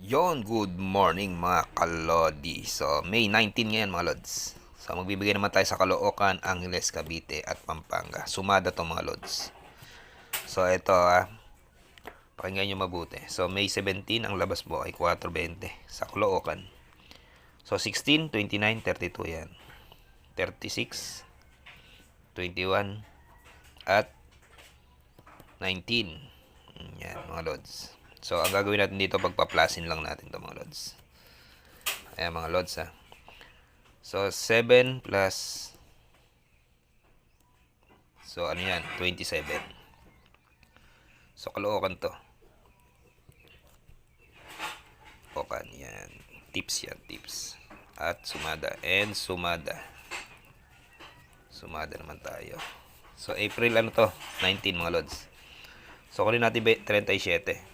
Yon, good morning mga kalodi. So, May 19 ngayon mga lods. So, magbibigay naman tayo sa Caloocan, Angeles, Cavite at Pampanga. Sumada to mga lods. So, ito pakinggan nyo mabuti. So, May 17 ang labas mo ay 4.20 sa Caloocan. So, 16, 29, 32 yan. 36, 21 at 19. Yan mga lods. So, ang gagawin natin dito, pagpaplasin lang natin to mga lods. Ayan mga lods ha. So, 7 plus, so ano yan, 27. So, Caloocan to. Caloocan, yan. Tips yan, tips. At sumada. And sumada. Sumada naman tayo. So, April ano to? 19 mga lods. So, kunin natin 37.